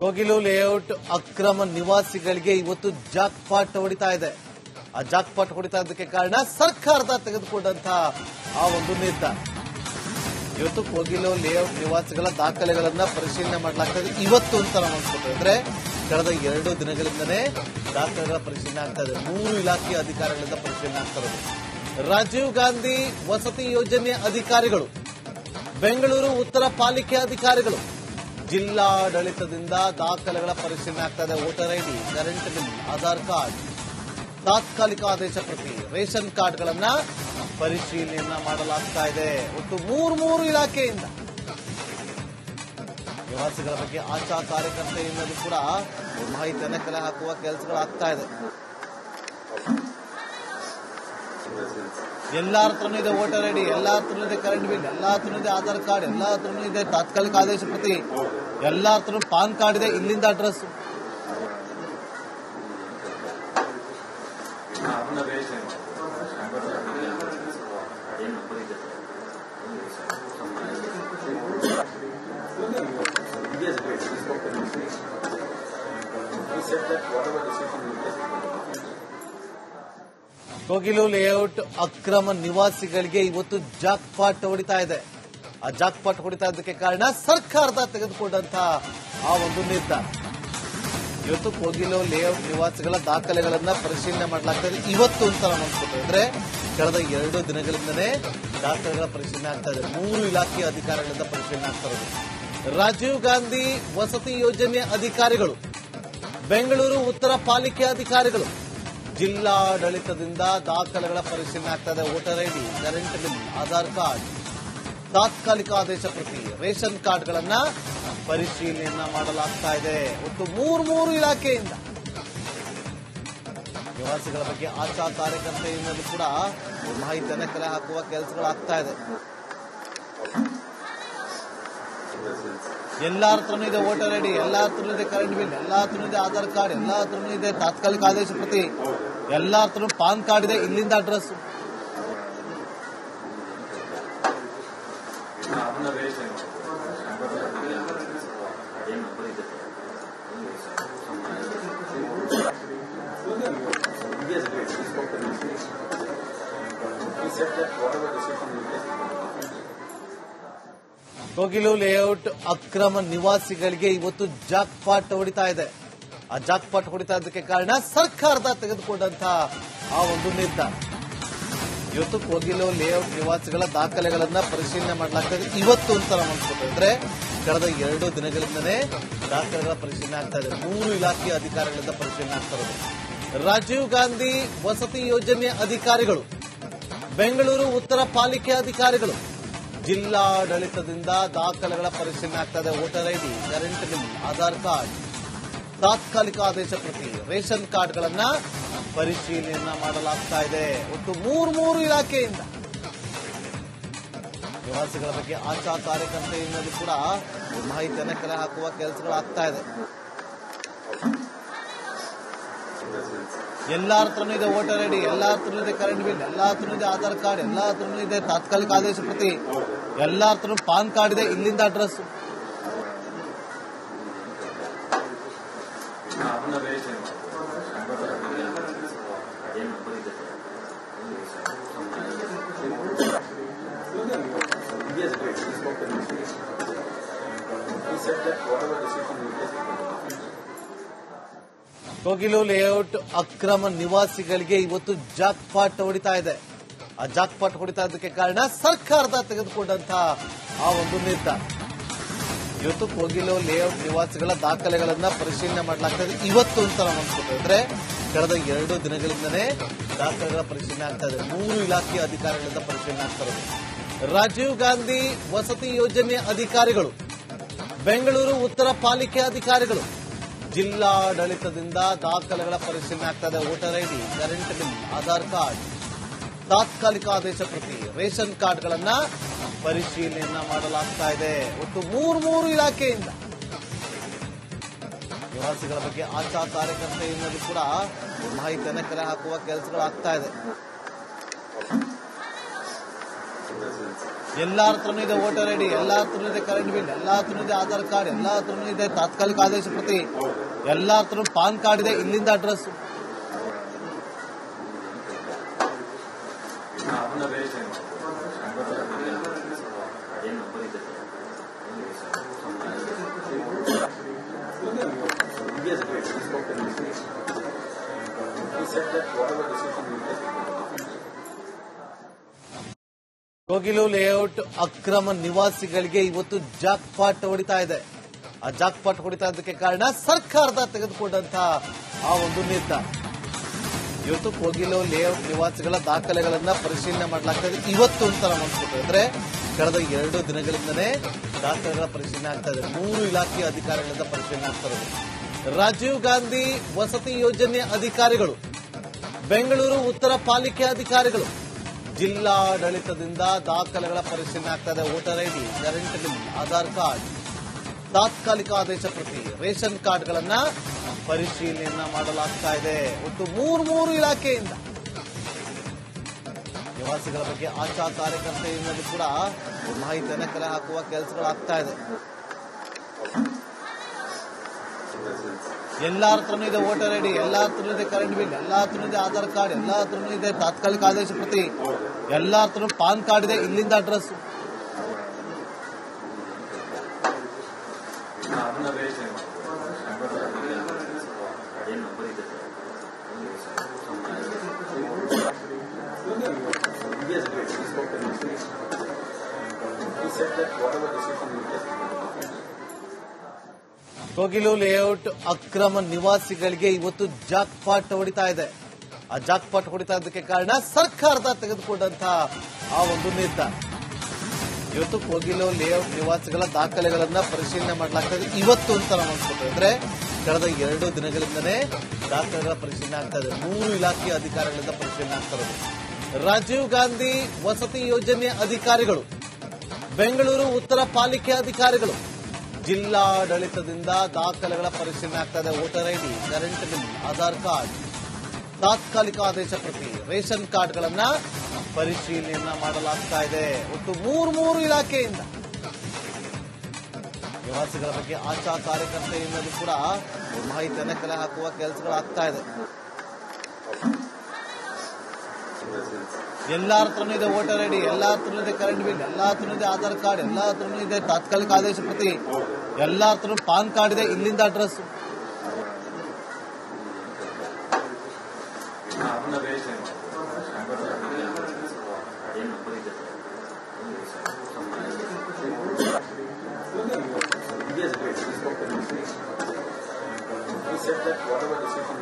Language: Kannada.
ಕೋಗಿಲು ಲೇಔಟ್ ಅಕ್ರಮ ನಿವಾಸಿಗಳಿಗೆ ಇವತ್ತು ಜಾಕ್ಪಾಟ್ ಹೊಡಿತಾ ಇದೆ. ಆ ಜಾಕ್ಪಾಟ್ ಹೊಡಿತಾ ಇದ್ದಕ್ಕೆ ಕಾರಣ ಸರ್ಕಾರದ ತೆಗೆದುಕೊಂಡಂತಹ ಆ ಒಂದು ನಿರ್ಧಾರ. ಇವತ್ತು ಕೋಗಿಲು ಲೇಔಟ್ ನಿವಾಸಿಗಳ ದಾಖಲೆಗಳನ್ನ ಪರಿಶೀಲನೆ ಮಾಡಲಾಗ್ತದೆ. ಇವತ್ತು ಅಂತ ನಾವು ಅನ್ಸ್ಕೊಳ್ತಾ ಕಳೆದ 2 ದಿನಗಳಿಂದನೇ ದಾಖಲೆಗಳ ಪರಿಶೀಲನೆ ಆಗ್ತಾ ಇದೆ. 3 ಇಲಾಖೆಯ ಅಧಿಕಾರಿಗಳಿಂದ ಪರಿಶೀಲನೆ ಆಗ್ತಾ ಇರೋದು. ರಾಜೀವ್ ಗಾಂಧಿ ವಸತಿ ಯೋಜನೆ ಅಧಿಕಾರಿಗಳು, ಬೆಂಗಳೂರು ಉತ್ತರ ಪಾಲಿಕೆ ಅಧಿಕಾರಿಗಳು, ಜಿಲ್ಲಾಡಳಿತದಿಂದ ದಾಖಲೆಗಳ ಪರಿಶೀಲನೆ ಆಗ್ತಾ ಇದೆ. Voter ID, current bill, Aadhaar card, ತಾತ್ಕಾಲಿಕ ಆದೇಶ ಪ್ರತಿ, ರೇಷನ್ ಕಾರ್ಡ್ಗಳನ್ನ ಪರಿಶೀಲನೆಯನ್ನ ಮಾಡಲಾಗ್ತಾ ಇದೆ. ಒಟ್ಟು 3 ಇಲಾಖೆಯಿಂದ ನಿವಾಸಿಗಳ ಬಗ್ಗೆ ಆಶಾ ಕಾರ್ಯಕರ್ತೆಯಿಂದಲೂ ಕೂಡ ಮಾಹಿತಿಯನ್ನು ಕಲೆ ಹಾಕುವ ಕೆಲಸಗಳಾಗ್ತಾ ಇದೆ. ಎಲ್ಲರ ಹತ್ರನೂ ಇದೆ ವೋಟರ್ ಐಡಿ, ಎಲ್ಲರ ಹತ್ರನೂ ಇದೆ ಕರೆಂಟ್ ಬಿಲ್, ಎಲ್ಲರ ಹತ್ರನೂ ಇದೆ ಆಧಾರ್ ಕಾರ್ಡ್, ಎಲ್ಲರ ಹತ್ರನೂ ಇದೆ ತಾತ್ಕಾಲಿಕ ಆದೇಶ ಪ್ರತಿ, ಎಲ್ಲರ ಹತ್ರನೂ ಪಾನ್ ಕಾರ್ಡ್ ಇದೆ. ಇಲ್ಲಿಂದ ಅಡ್ರೆಸ್ ಕೋಗಿಲು ಲೇಔಟ್ ಅಕ್ರಮ ನಿವಾಸಿಗಳಿಗೆ ಇವತ್ತು ಜಾಕ್ಪಾಟ್ ಹೊಡಿತಾ ಇದೆ. ಆ ಜಾಕ್ಪಾಟ್ ಹೊಡಿತಾ ಇದ್ದಕ್ಕೆ ಕಾರಣ ಸರ್ಕಾರದ ತೆಗೆದುಕೊಂಡಂತಹ ಆ ಒಂದು ನಿರ್ಧಾರ. ಇವತ್ತು ಕೋಗಿಲು ಲೇಔಟ್ ನಿವಾಸಿಗಳ ದಾಖಲೆಗಳನ್ನ ಪರಿಶೀಲನೆ ಮಾಡಲಾಗ್ತದೆ. ಇವತ್ತು ಅಂತ ನಾವು ಅನ್ಸ್ಕೊಳ್ತಾ ಕಳೆದ 2 ದಿನಗಳಿಂದನೇ ದಾಖಲೆಗಳ ಪರಿಶೀಲನೆ ಆಗ್ತಾ ಇದೆ. 3 ಇಲಾಖೆಯ ಅಧಿಕಾರಿಗಳಿಂದ ಪರಿಶೀಲನೆ ಆಗ್ತಾ ಇರೋದು. ರಾಜೀವ್ ಗಾಂಧಿ ವಸತಿ ಯೋಜನೆ ಅಧಿಕಾರಿಗಳು, ಬೆಂಗಳೂರು ಉತ್ತರ ಪಾಲಿಕೆ ಅಧಿಕಾರಿಗಳು, ಜಿಲ್ಲಾಡಳಿತದಿಂದ ದಾಖಲೆಗಳ ಪರಿಶೀಲನೆ ಆಗ್ತಾ ಇದೆ. Voter ID, current bill, Aadhaar card, ತಾತ್ಕಾಲಿಕ ಆದೇಶ ಪ್ರತಿ, ರೇಷನ್ ಕಾರ್ಡ್ಗಳನ್ನ ಪರಿಶೀಲನೆಯನ್ನ ಮಾಡಲಾಗ್ತಾ ಇದೆ. ಒಟ್ಟು 3 ಇಲಾಖೆಯಿಂದ ನಿವಾಸಿಗಳ ಬಗ್ಗೆ ಆಶಾ ಕಾರ್ಯಕರ್ತೆಯಿಂದಲೂ ಕೂಡ ಮಾಹಿತಿಯನ್ನು ಕಲೆ ಹಾಕುವ ಕೆಲಸಗಳಾಗ್ತಾ ಇದೆ. ಎಲ್ಲರ ಹತ್ರನೂ ಇದೆ ವೋಟರ್ ಐಡಿ, ಎಲ್ಲರ ಹತ್ರನೂ ಇದೆ ಕರೆಂಟ್ ಬಿಲ್, ಎಲ್ಲರ ಹತ್ರನೂ ಇದೆ ಆಧಾರ್ ಕಾರ್ಡ್, ಎಲ್ಲರ ಹತ್ರನೂ ಇದೆ ತಾತ್ಕಾಲಿಕ ಆದೇಶ ಪ್ರತಿ, ಎಲ್ಲರ ಹತ್ರನೂ ಪಾನ್ ಕಾರ್ಡ್ ಇದೆ. ಇಲ್ಲಿಂದ ಅಡ್ರೆಸ್ ಕೋಗಿಲು ಲೇಔಟ್ ಅಕ್ರಮ ನಿವಾಸಿಗಳಿಗೆ ಇವತ್ತು ಜಾಕ್ಪಾಟ್ ಹೊಡಿತಾ ಇದೆ. ಆ ಜಾಕ್ಪಾಟ್ ಹೊಡಿತಾ ಇದ್ದಕ್ಕೆ ಕಾರಣ ಸರ್ಕಾರದ ತೆಗೆದುಕೊಂಡಂತಹ ಆ ಒಂದು ನಿರ್ಧಾರ. ಇವತ್ತು ಕೋಗಿಲು ಲೇಔಟ್ ನಿವಾಸಿಗಳ ದಾಖಲೆಗಳನ್ನ ಪರಿಶೀಲನೆ ಮಾಡಲಾಗ್ತದೆ. ಇವತ್ತು ಅಂತ ನಾವು ಅನ್ಸ್ಕೊಳ್ತಾ ಕಳೆದ 2 ದಿನಗಳಿಂದನೇ ದಾಖಲೆಗಳ ಪರಿಶೀಲನೆ ಆಗ್ತಾ ಇದೆ. 3 ಇಲಾಖೆಯ ಅಧಿಕಾರಿಗಳಿಂದ ಪರಿಶೀಲನೆ ಆಗ್ತಾ ಇರೋದು. ರಾಜೀವ್ ಗಾಂಧಿ ವಸತಿ ಯೋಜನೆ ಅಧಿಕಾರಿಗಳು, ಬೆಂಗಳೂರು ಉತ್ತರ ಪಾಲಿಕೆ ಅಧಿಕಾರಿಗಳು, ಜಿಲ್ಲಾಡಳಿತದಿಂದ ದಾಖಲೆಗಳ ಪರಿಶೀಲನೆ ಆಗ್ತಾ ಇದೆ. Voter ID, current bill, Aadhaar card, ತಾತ್ಕಾಲಿಕ ಆದೇಶ ಪ್ರತಿ, ರೇಷನ್ ಕಾರ್ಡ್ಗಳನ್ನ ಪರಿಶೀಲನೆಯನ್ನ ಮಾಡಲಾಗ್ತಾ ಇದೆ. ಒಟ್ಟು 3 ಇಲಾಖೆಯಿಂದ ನಿವಾಸಿಗಳ ಬಗ್ಗೆ ಆಶಾ ಕಾರ್ಯಕರ್ತೆಯಿಂದಲೂ ಕೂಡ ಮಾಹಿತಿಯನ್ನು ಕಲೆ ಹಾಕುವ ಕೆಲಸಗಳಾಗ್ತಾ ಇದೆ. ಎಲ್ಲರ ಹತ್ರನೂ ಇದೆ ವೋಟರ್ ಐಡಿ, ಎಲ್ಲರ ಹತ್ರನೂ ಇದೆ ಕರೆಂಟ್ ಬಿಲ್, ಎಲ್ಲರ ಹತ್ರನೂ ಇದೆ ಆಧಾರ್ ಕಾರ್ಡ್, ಎಲ್ಲರ ಹತ್ರನೂ ಇದೆ ತಾತ್ಕಾಲಿಕ ಆದೇಶ ಪ್ರತಿ, ಎಲ್ಲರ ಹತ್ರನೂ ಪಾನ್ ಕಾರ್ಡ್ ಇದೆ. ಇಲ್ಲಿಂದ ಅಡ್ರೆಸ್ ಕೋಗಿಲು ಲೇಔಟ್ ಅಕ್ರಮ ನಿವಾಸಿಗಳಿಗೆ ಇವತ್ತು ಜಾಕ್ಪಾಟ್ ಹೊಡಿತಾ ಇದೆ. ಆ ಜಾಕ್ಪಾಟ್ ಹೊಡಿತಾ ಇದ್ದಕ್ಕೆ ಕಾರಣ ಸರ್ಕಾರದ ತೆಗೆದುಕೊಂಡಂತಹ ಆ ಒಂದು ನಿರ್ಧಾರ. ಇವತ್ತು ಕೋಗಿಲು ಲೇಔಟ್ ನಿವಾಸಿಗಳ ದಾಖಲೆಗಳನ್ನ ಪರಿಶೀಲನೆ ಮಾಡಲಾಗ್ತದೆ. ಇವತ್ತು ಅಂತ ನಾವು ಅನ್ಸ್ಕೊಳ್ತಾ ಕಳೆದ 2 ದಿನಗಳಿಂದನೇ ದಾಖಲೆಗಳ ಪರಿಶೀಲನೆ ಆಗ್ತಾ ಇದೆ. 3 ಇಲಾಖೆಯ ಅಧಿಕಾರಿಗಳಿಂದ ಪರಿಶೀಲನೆ ಆಗ್ತಾ ಇರೋದು. ರಾಜೀವ್ ಗಾಂಧಿ ವಸತಿ ಯೋಜನೆ ಅಧಿಕಾರಿಗಳು, ಬೆಂಗಳೂರು ಉತ್ತರ ಪಾಲಿಕೆ ಅಧಿಕಾರಿಗಳು, ಜಿಲ್ಲಾಡಳಿತದಿಂದ ದಾಖಲೆಗಳ ಪರಿಶೀಲನೆ ಆಗ್ತಾ ಇದೆ. Voter ID, current bill, Aadhaar card, ತಾತ್ಕಾಲಿಕ ಆದೇಶ ಪ್ರತಿ, ರೇಷನ್ ಕಾರ್ಡ್ಗಳನ್ನ ಪರಿಶೀಲನೆಯನ್ನ ಮಾಡಲಾಗ್ತಾ ಇದೆ. ಒಟ್ಟು 3 ಇಲಾಖೆಯಿಂದ ನಿವಾಸಿಗಳ ಬಗ್ಗೆ ಆಶಾ ಕಾರ್ಯಕರ್ತೆಯಿಂದಲೂ ಕೂಡ ಮಾಹಿತಿಯನ್ನು ಕಲೆ ಹಾಕುವ ಕೆಲಸಗಳಾಗ್ತಾ ಇದೆ. ಎಲ್ಲರ ಹತ್ರನೂ ಇದೆ ವೋಟರ್ ಐಡಿ, ಎಲ್ಲ ಹತ್ರನೂ ಇದೆ ಕರೆಂಟ್ ಬಿಲ್, ಎಲ್ಲ ಹತ್ರನೂ ಇದೆ ಆಧಾರ್ ಕಾರ್ಡ್, ಎಲ್ಲ ಹತ್ರನೂ ಇದೆ ತಾತ್ಕಾಲಿಕ ಆದೇಶ ಪ್ರತಿ, ಎಲ್ಲ ಹತ್ರನೂ ಪಾನ್ ಕಾರ್ಡ್ ಇದೆ, ಇಲ್ಲಿಂದ ಅಡ್ರೆಸ್. ಕೋಗಿಲು ಲೇಔಟ್ ಅಕ್ರಮ ನಿವಾಸಿಗಳಿಗೆ ಇವತ್ತು ಜಾಕ್ ಪಾಟ್ ಹೊಡಿತಾ ಇದೆ. ಆ ಜಾಕ್ ಪಾಟ್ ಹೊಡಿತಾ ಇದ್ದಕ್ಕೆ ಕಾರಣ ಸರ್ಕಾರದ ತೆಗೆದುಕೊಂಡಂತಹ ಆ ಒಂದು ನಿರ್ಧಾರ. ಇವತ್ತು ಕೋಗಿಲು ಲೇಔಟ್ ನಿವಾಸಿಗಳ ದಾಖಲೆಗಳನ್ನ ಪರಿಶೀಲನೆ ಮಾಡಲಾಗ್ತಾ ಇದೆ. ಇವತ್ತು ಅಂತ ನಾವು ಅನ್ಸ್ಕೊಟ್ಟಿದ್ರೆ ಕಳೆದ 2 ದಿನಗಳಿಂದನೇ ದಾಖಲೆಗಳ ಪರಿಶೀಲನೆ ಆಗ್ತಾ ಇದೆ. 3 ಇಲಾಖೆಯ ಅಧಿಕಾರಿಗಳಿಂದ ಪರಿಶೀಲನೆ ಆಗ್ತಾ ಇದೆ. ರಾಜೀವ್ ಗಾಂಧಿ ವಸತಿ ಯೋಜನೆ ಅಧಿಕಾರಿಗಳು, ಬೆಂಗಳೂರು ಉತ್ತರ ಪಾಲಿಕೆ ಅಧಿಕಾರಿಗಳು, ಜಿಲ್ಲಾಡಳಿತದಿಂದ ದಾಖಲೆಗಳ ಪರಿಶೀಲನೆ ಆಗ್ತಾ ಇದೆ. Voter ID, current bill, Aadhaar card, ತಾತ್ಕಾಲಿಕ ಆದೇಶ ಪ್ರತಿ, ರೇಷನ್ ಕಾರ್ಡ್ಗಳನ್ನ ಪರಿಶೀಲನೆಯನ್ನ ಮಾಡಲಾಗ್ತಾ ಇದೆ. ಒಟ್ಟು 3 ಇಲಾಖೆಯಿಂದ ನಿವಾಸಿಗಳ ಬಗ್ಗೆ ಆಶಾ ಕಾರ್ಯಕರ್ತೆಯಿಂದಲೂ ಕೂಡ ಮಾಹಿತಿಯನ್ನ ಕಲೆ ಹಾಕುವ ಕೆಲಸಗಳಾಗ್ತಾ ಇದೆ. ಎಲ್ಲ ಹತ್ರನೂ ಇದೆ ವೋಟರ್ ಐಡಿ, ಎಲ್ಲ ಹತ್ರನೂ ಇದೆ ಕರೆಂಟ್ ಬಿಲ್, ಎಲ್ಲ ಹತ್ರನೂ ಇದೆ ಆಧಾರ್ ಕಾರ್ಡ್, ಎಲ್ಲ ಹತ್ರನೂ ಇದೆ ತಾತ್ಕಾಲಿಕ ಆದೇಶ ಪ್ರತಿ, ಎಲ್ಲ ಹತ್ರನೂ ಪಾನ್ ಕಾರ್ಡ್ ಇದೆ, ಇಲ್ಲಿಂದ ಅಡ್ರೆಸ್. ಕೋಗಿಲು ಲೇಔಟ್ ಅಕ್ರಮ ನಿವಾಸಿಗಳಿಗೆ ಇವತ್ತು ಜಾಕ್ ಪಾಟ್ ಹೊಡಿತಾ ಇದೆ. ಆ ಜಾಕ್ ಪಾಟ್ ಹೊಡಿತಾ ಇದ್ದಕ್ಕೆ ಕಾರಣ ಸರ್ಕಾರದ ತೆಗೆದುಕೊಂಡಂತಹ ಆ ಒಂದು ನಿರ್ಧಾರ. ಇವತ್ತು ಕೋಗಿಲು ಲೇಔಟ್ ನಿವಾಸಿಗಳ ದಾಖಲೆಗಳನ್ನ ಪರಿಶೀಲನೆ ಮಾಡಲಾಗ್ತಾ ಇದೆ. ಇವತ್ತು ಅಂತ ನಾವು ಅನ್ಸ್ಕೊಟ್ಟಿದ್ರೆ ಕಳೆದ 2 ದಿನಗಳಿಂದನೇ ದಾಖಲೆಗಳ ಪರಿಶೀಲನೆ ಆಗ್ತಾ ಇದೆ. 3 ಇಲಾಖೆಯ ಅಧಿಕಾರಿಗಳಿಂದ ಪರಿಶೀಲನೆ ಆಗ್ತಾ ಇದೆ. ರಾಜೀವ್ ಗಾಂಧಿ ವಸತಿ ಯೋಜನೆ ಅಧಿಕಾರಿಗಳು, ಬೆಂಗಳೂರು ಉತ್ತರ ಪಾಲಿಕೆ ಅಧಿಕಾರಿಗಳು, ಜಿಲ್ಲಾಡಳಿತದಿಂದ ದಾಖಲೆಗಳ ಪರಿಶೀಲನೆ ಆಗ್ತಾ ಇದೆ. Voter ID, current bill, Aadhaar card, ತಾತ್ಕಾಲಿಕ ಆದೇಶ ಪ್ರತಿ, ರೇಷನ್ ಕಾರ್ಡ್ಗಳನ್ನ ಪರಿಶೀಲನೆಯನ್ನ ಮಾಡಲಾಗ್ತಾ ಇದೆ. ಒಟ್ಟು 3 ಇಲಾಖೆಯಿಂದ ನಿವಾಸಿಗಳ ಬಗ್ಗೆ ಆಶಾ ಕಾರ್ಯಕರ್ತೆಯಿಂದಲೂ ಕೂಡ ಮಾಹಿತಿಯನ್ನ ಕಲೆ ಹಾಕುವ ಕೆಲಸಗಳಾಗ್ತಾ ಇದೆ. ಎಲ್ಲ ಹತ್ರನೂ ಇದೆ ವೋಟರ್ ಐಡಿ, ಎಲ್ಲ ಹತ್ರನೂ ಇದೆ ಕರೆಂಟ್ ಬಿಲ್, ಎಲ್ಲ ಹತ್ರನೂ ಇದೆ ಆಧಾರ್ ಕಾರ್ಡ್, ಎಲ್ಲ ಹತ್ರನೂ ಇದೆ ತಾತ್ಕಾಲಿಕ ಆದೇಶ ಪ್ರತಿ, ಎಲ್ಲ ಹತ್ರನೂ ಪಾನ್ ಕಾರ್ಡ್ ಇದೆ, ಇಲ್ಲಿಂದ address. He said that whatever decision